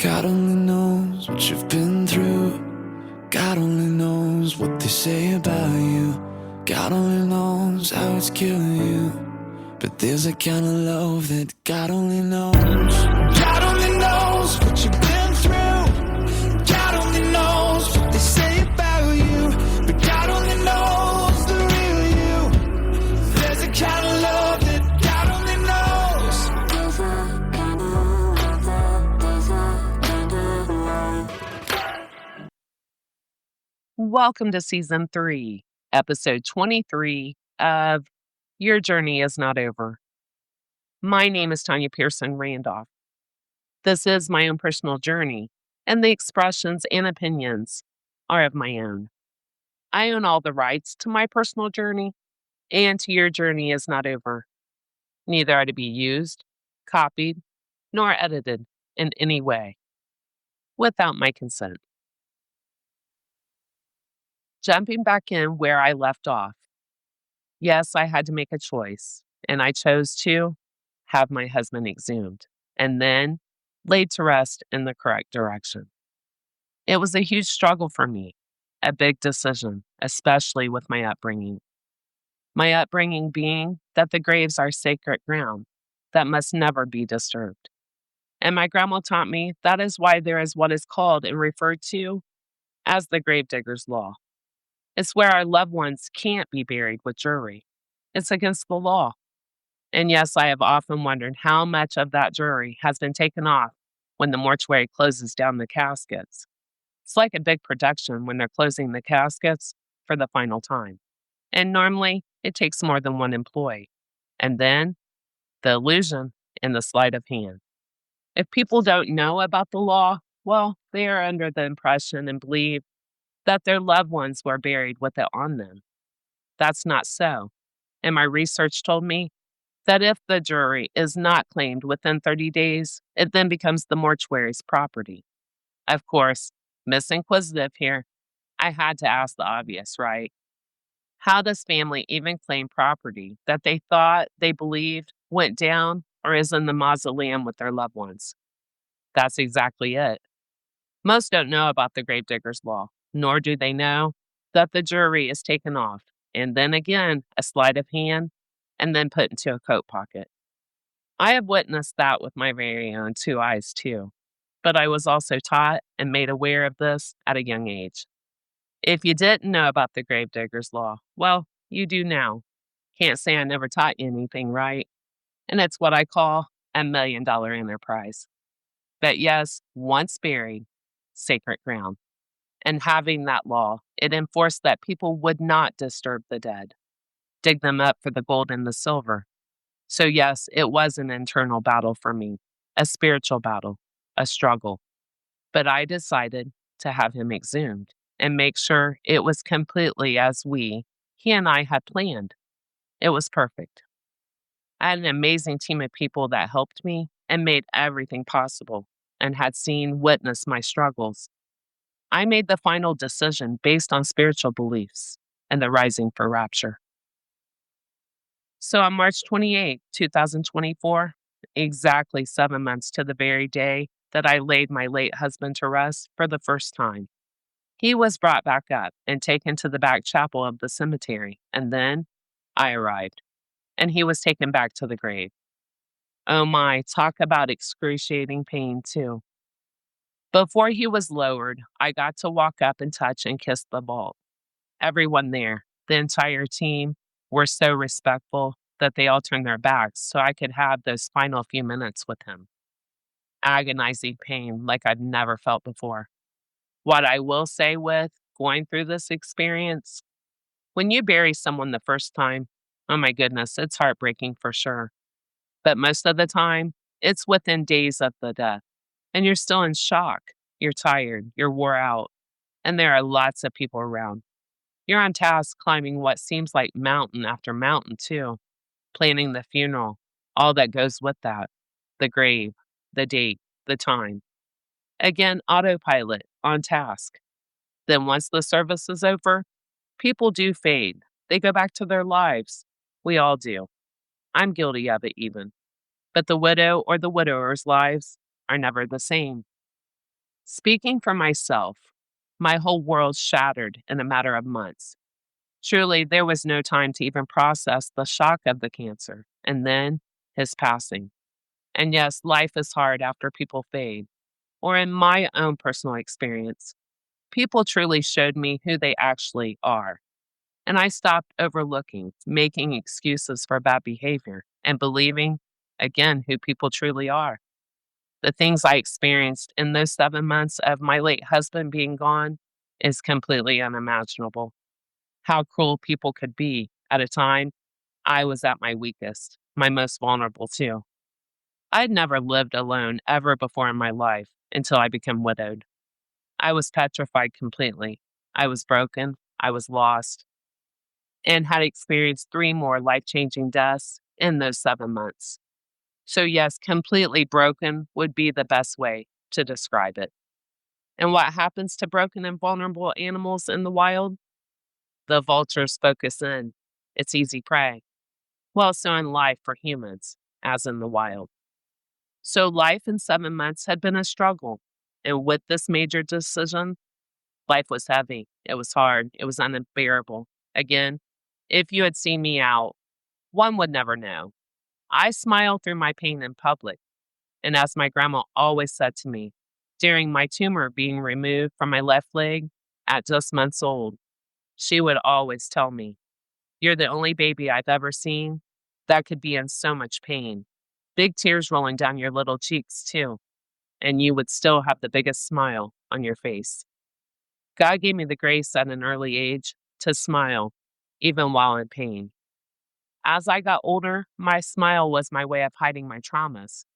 God only knows what you've been through. God only knows what they say about you. God only knows how it's killing you. But there's a kind of love that God only knows. God only knows what you've been through. God only knows what they say about you. But God only knows the real you. There's a kind of love that God only knows. Welcome to Season 3, Episode 23 of Your Journey Is Not Over. My name is Tanya Pearson Randolph. This is my own personal journey, and the expressions and opinions are of my own. I own all the rights to my personal journey, and to Your Journey Is Not Over. Neither are to be used, copied, nor edited in any way without my consent. Jumping back in where I left off. Yes, I had to make a choice, and I chose to have my husband exhumed and then laid to rest in the correct direction. It was a huge struggle for me, a big decision, especially with my upbringing. My upbringing being that the graves are sacred ground that must never be disturbed. And my grandma taught me that is why there is what is called and referred to as the gravedigger's law. It's where our loved ones can't be buried with jewelry. It's against the law. And yes, I have often wondered how much of that jewelry has been taken off when the mortuary closes down the caskets. It's like a big production when they're closing the caskets for the final time. And normally, it takes more than one employee. And then, the illusion and the sleight of hand. If people don't know about the law, well, they are under the impression and believe that their loved ones were buried with it on them. That's not so. And my research told me that if the jewelry is not claimed within 30 days, it then becomes the mortuary's property. Of course, Miss Inquisitive here, I had to ask the obvious, right? How does family even claim property that they thought they believed went down or is in the mausoleum with their loved ones? That's exactly it. Most don't know about the gravedigger's law, nor do they know that the jewelry is taken off, and then again, a sleight of hand, and then put into a coat pocket. I have witnessed that with my very own two eyes too, but I was also taught and made aware of this at a young age. If you didn't know about the gravedigger's law, well, you do now. Can't say I never taught you anything, right? And it's what I call a $1 million enterprise. But yes, once buried, sacred ground. And having that law, it enforced that people would not disturb the dead, dig them up for the gold and the silver. So yes, it was an internal battle for me, a spiritual battle, a struggle. But I decided to have him exhumed and make sure it was completely as he and I had planned. It was perfect. I had an amazing team of people that helped me and made everything possible and had witnessed my struggles. I made the final decision based on spiritual beliefs and the rising for rapture. So on March 28, 2024, exactly 7 months to the very day that I laid my late husband to rest for the first time, he was brought back up and taken to the back chapel of the cemetery, and then I arrived, and he was taken back to the grave. Oh my, talk about excruciating pain too. Before he was lowered, I got to walk up and touch and kiss the vault. Everyone there, the entire team, were so respectful that they all turned their backs so I could have those final few minutes with him. Agonizing pain like I've never felt before. What I will say with going through this experience, when you bury someone the first time, oh my goodness, it's heartbreaking for sure. But most of the time, it's within days of the death. And you're still in shock. You're tired. You're wore out. And there are lots of people around. You're on task climbing what seems like mountain after mountain, too. Planning the funeral, all that goes with that. The grave, the date, the time. Again, autopilot, on task. Then once the service is over, people do fade. They go back to their lives. We all do. I'm guilty of it even. But the widow or the widower's lives are never the same. Speaking for myself, my whole world shattered in a matter of months. Truly, there was no time to even process the shock of the cancer and then his passing. And yes, life is hard after people fade. Or in my own personal experience, people truly showed me who they actually are. And I stopped overlooking, making excuses for bad behavior, and believing, again, who people truly are. The things I experienced in those 7 months of my late husband being gone is completely unimaginable. How cruel people could be at a time I was at my weakest, my most vulnerable too. I'd never lived alone ever before in my life until I became widowed. I was petrified completely. I was broken. I was lost and had experienced three more life changing deaths in those 7 months. So, yes, completely broken would be the best way to describe it. And what happens to broken and vulnerable animals in the wild? The vultures focus in. It's easy prey. Well, so in life for humans, as in the wild. So, life in 7 months had been a struggle. And with this major decision, life was heavy. It was hard. It was unbearable. Again, if you had seen me out, one would never know. I smiled through my pain in public. And as my grandma always said to me, during my tumor being removed from my left leg at just months old, she would always tell me, "You're the only baby I've ever seen that could be in so much pain. Big tears rolling down your little cheeks, too, and you would still have the biggest smile on your face." God gave me the grace at an early age to smile, even while in pain. As I got older, my smile was my way of hiding my traumas.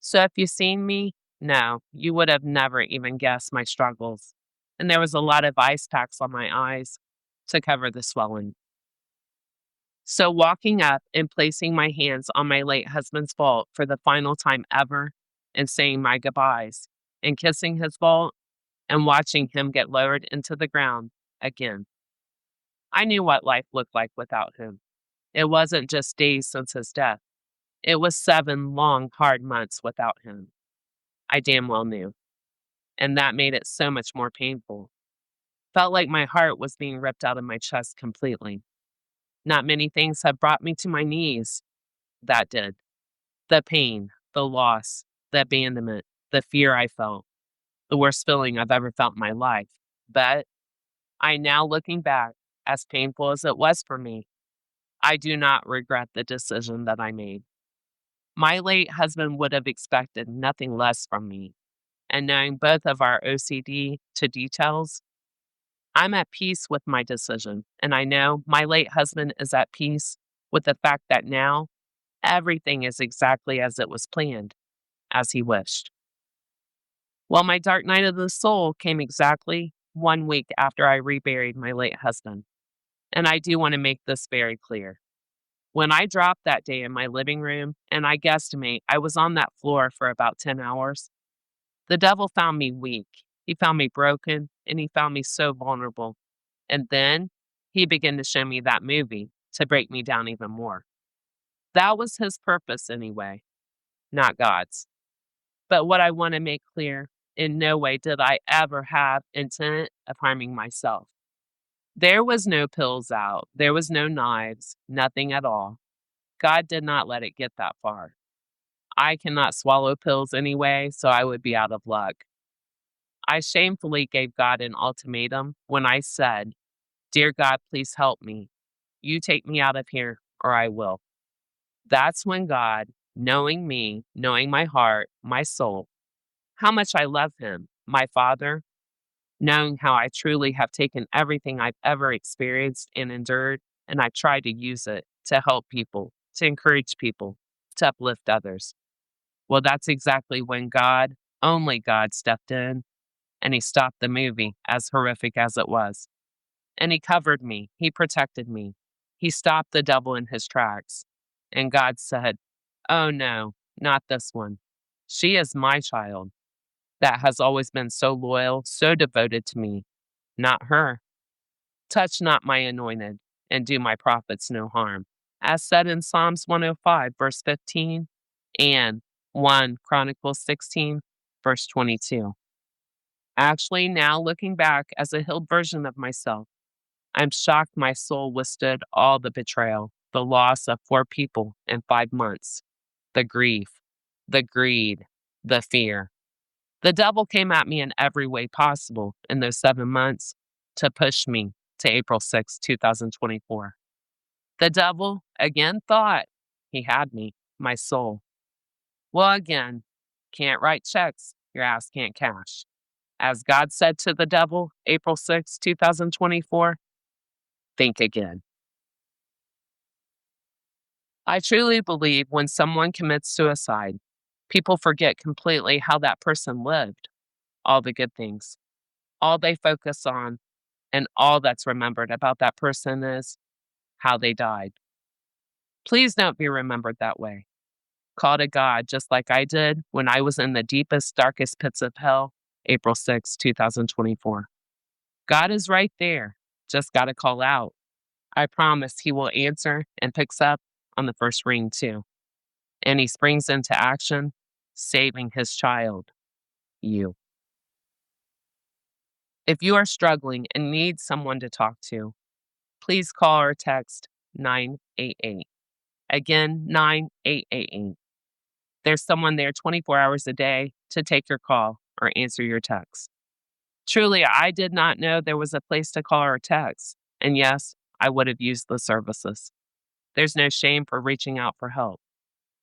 So if you seen me, no, you would have never even guessed my struggles. And there was a lot of ice packs on my eyes to cover the swelling. So walking up and placing my hands on my late husband's vault for the final time ever and saying my goodbyes and kissing his vault and watching him get lowered into the ground again. I knew what life looked like without him. It wasn't just days since his death. It was 7 long, hard months without him. I damn well knew. And that made it so much more painful. Felt like my heart was being ripped out of my chest completely. Not many things have brought me to my knees. That did. The pain, the loss, the abandonment, the fear I felt, the worst feeling I've ever felt in my life. But I now looking back, as painful as it was for me, I do not regret the decision that I made. My late husband would have expected nothing less from me. And knowing both of our OCD to details, I'm at peace with my decision. And I know my late husband is at peace with the fact that now everything is exactly as it was planned, as he wished. Well, my dark night of the soul came exactly 1 week after I reburied my late husband. And I do want to make this very clear. When I dropped that day in my living room, and I guesstimate I was on that floor for about 10 hours, the devil found me weak. He found me broken, and he found me so vulnerable. And then he began to show me that movie to break me down even more. That was his purpose anyway, not God's. But what I want to make clear, in no way did I ever have intent of harming myself. There was no pills out. There was no knives, nothing at all. God did not let it get that far. I cannot swallow pills anyway, so I would be out of luck. I shamefully gave God an ultimatum when I said, "Dear God, please help me. You take me out of here or I will." That's when God, knowing me, knowing my heart, my soul, how much I love him, my Father, knowing how I truly have taken everything I've ever experienced and endured, and I tried to use it to help people, to encourage people, to uplift others. Well, that's exactly when God, only God, stepped in and he stopped the movie, as horrific as it was. And he covered me, he protected me, he stopped the devil in his tracks. And God said, "Oh no, not this one. She is my child that has always been so loyal, so devoted to me, not her. Touch not my anointed, and do my prophets no harm." As said in Psalms 105, verse 15, and 1 Chronicles 16, verse 22. Actually, now looking back as a healed version of myself, I'm shocked my soul withstood all the betrayal, the loss of 4 people in 5 months, the grief, the greed, the fear. The devil came at me in every way possible in those 7 months to push me to April 6, 2024. The devil again thought he had me, my soul. Well, again, can't write checks your ass can't cash. As God said to the devil, April 6, 2024, think again. I truly believe when someone commits suicide, people forget completely how that person lived, all the good things. All they focus on and all that's remembered about that person is how they died. Please don't be remembered that way. Call to God just like I did when I was in the deepest, darkest pits of hell, April 6, 2024. God is right there. Just got to call out. I promise he will answer and picks up on the first ring too. And he springs into action, saving his child, you. If you are struggling and need someone to talk to, please call or text 988. Again, 9888. There's someone there 24 hours a day to take your call or answer your text. Truly, I did not know there was a place to call or text. And yes, I would have used the services. There's no shame for reaching out for help.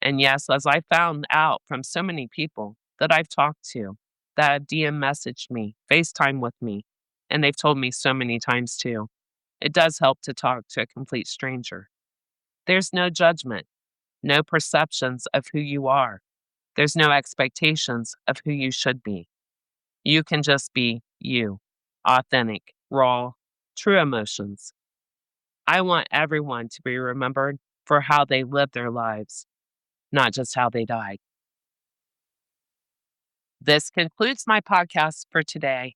And yes, as I found out from so many people that I've talked to, that have DM messaged me, FaceTime with me, and they've told me so many times too, it does help to talk to a complete stranger. There's no judgment, no perceptions of who you are. There's no expectations of who you should be. You can just be you, authentic, raw, true emotions. I want everyone to be remembered for how they lived their lives, not just how they died. This concludes my podcast for today.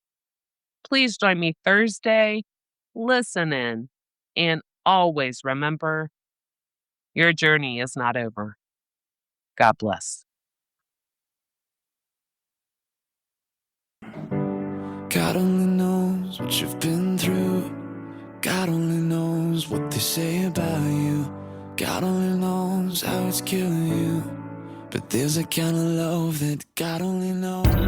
Please join me Thursday. Listen in, and always remember, your journey is not over. God bless. God only knows what you've been through. God only knows what they say about you. God only knows how it's killing you. But there's a kind of love that God only knows.